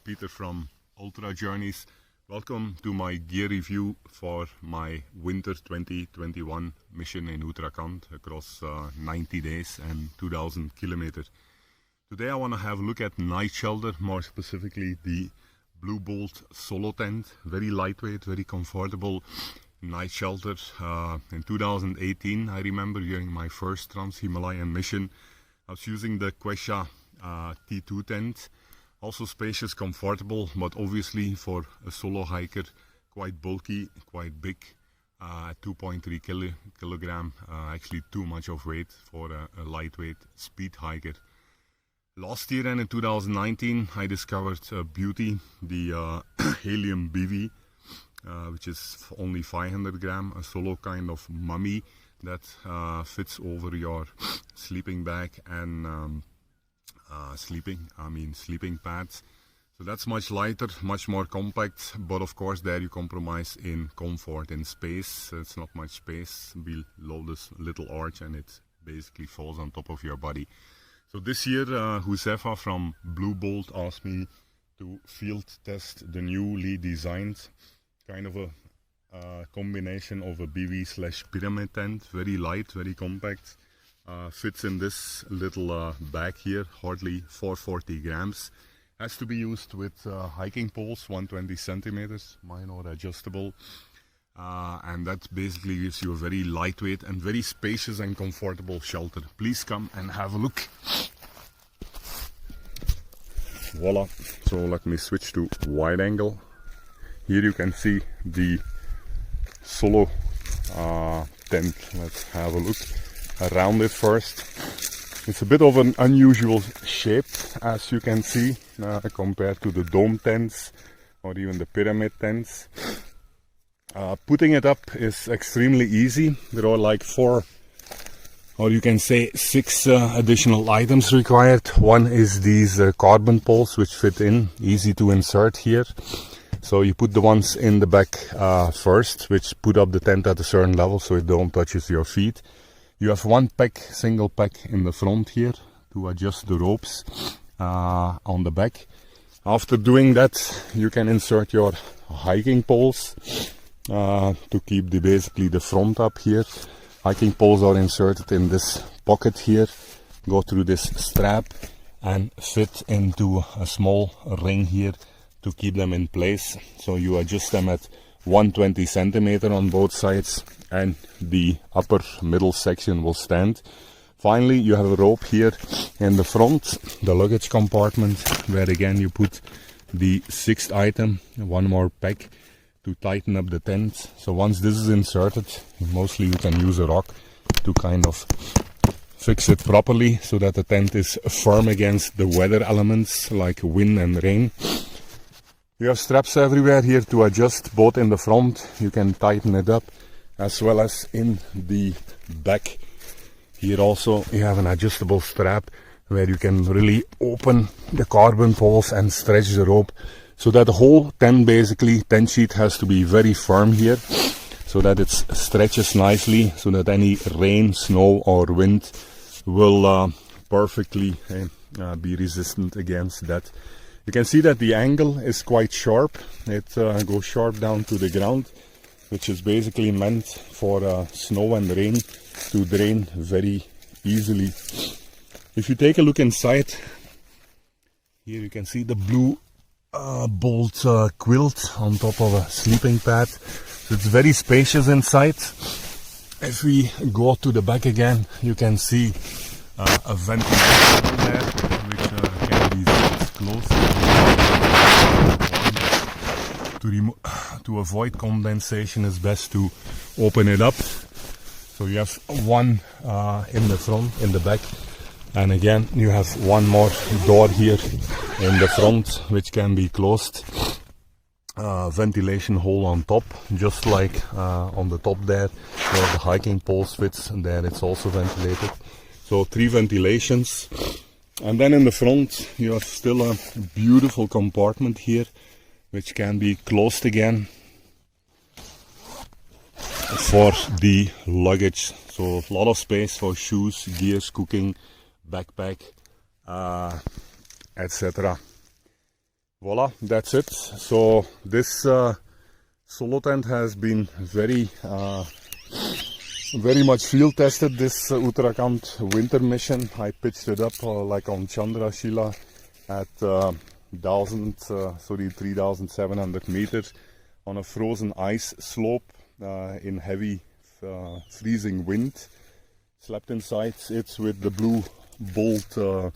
Peter from Ultra Journeys. Welcome to my gear review for my winter 2021 mission in Uttarakhand across 90 days and 2000 kilometers. Today I want to have a look at night shelter, more specifically the Bluebolt solo tent. Very lightweight, very comfortable night shelter. In 2018, I remember during my first Trans-Himalayan mission, I was using the Quasha T2 tent. Also spacious, comfortable, but obviously for a solo hiker, quite bulky, quite big. 2.3 kilogram, actually too much of weight for a lightweight speed hiker. Last year and in 2019, I discovered a beauty, the Helium BV, which is only 500 gram, a solo kind of mummy that fits over your sleeping bag and sleeping pads. So that's much lighter, much more compact, but of course there you compromise in comfort and space. It's not much space below this little arch and it basically falls on top of your body. So this year Josefa from Bluebolt asked me to field test the newly designed kind of a combination of a BV / pyramid tent, very light, very compact. Fits in this little bag here, hardly 440 grams. Has to be used with hiking poles, 120 centimeters, mine are adjustable. And that basically gives you a very lightweight and very spacious and comfortable shelter. Please come and have a look. Voila. So let me switch to wide angle. Here you can see the solo tent. Let's have a look around it first. It's a bit of an unusual shape, as you can see, compared to the dome tents or even the pyramid tents. Putting it up is extremely easy. There are like 4, or you can say 6 additional items required. One is these carbon poles which fit in, easy to insert here. So you put the ones in the back first, which put up the tent at a certain level so it don't touches your feet. You have one pack, single pack in the front here to adjust the ropes on the back. After doing that, you can insert your hiking poles to keep basically the front up here. Hiking poles are inserted in this pocket here, go through this strap and fit into a small ring here to keep them in place. So you adjust them at 120 centimeter on both sides and the upper middle section will stand. Finally, you have a rope here in the front, the luggage compartment, where again you put the 6th item, one more pack to tighten up the tent. So once this is inserted, mostly you can use a rock to kind of fix it properly so that the tent is firm against the weather elements like wind and rain. You have straps everywhere here to adjust, both in the front, you can tighten it up, as well as in the back. Here also you have an adjustable strap where you can really open the carbon poles and stretch the rope so that the whole tent sheet has to be very firm here so that it stretches nicely, so that any rain, snow or wind will perfectly be resistant against that. You can see that the angle is quite sharp. It goes sharp down to the ground, which is basically meant for snow and rain to drain very easily. If you take a look inside, here you can see the Bluebolt quilt on top of a sleeping pad. So it's very spacious inside. If we go to the back again, you can see a ventilation there, which can be closed. To avoid condensation, it's best to open it up. So you have one in the front, in the back, and again you have one more door here in the front which can be closed. Ventilation hole on top, just like on the top there where the hiking poles fits, and there it's also ventilated. So 3 ventilations. And then in the front you have still a beautiful compartment here which can be closed again for the luggage. So a lot of space for shoes, gears, cooking, backpack, etc. Voila, that's it. So this solo tent has been very much field tested, this Uttarakhand winter mission. I pitched it up like on Chandrashila at 3,700 meters on a frozen ice slope in heavy freezing wind. Slept inside it with the Bluebolt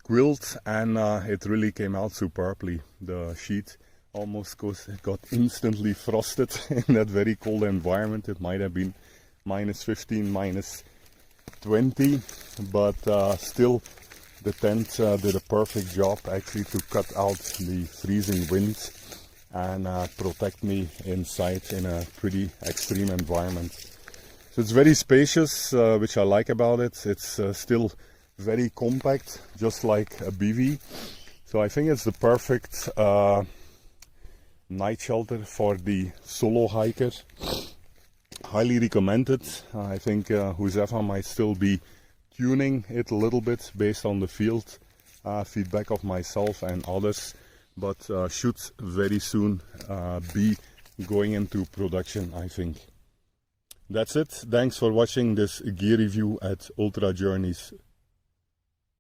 quilt, and it really came out superbly. The sheet almost got instantly frosted in that very cold environment. It might have been -15, -20, but still the tent did a perfect job actually to cut out the freezing wind and protect me inside in a pretty extreme environment. So it's very spacious, which I like about it. It's still very compact, just like a BV. So I think it's the perfect night shelter for the solo hiker. Highly recommended. I think Josefa might still be tuning it a little bit based on the field feedback of myself and others, but should very soon be going into production, I think. That's it. Thanks for watching this gear review at Ultra Journeys.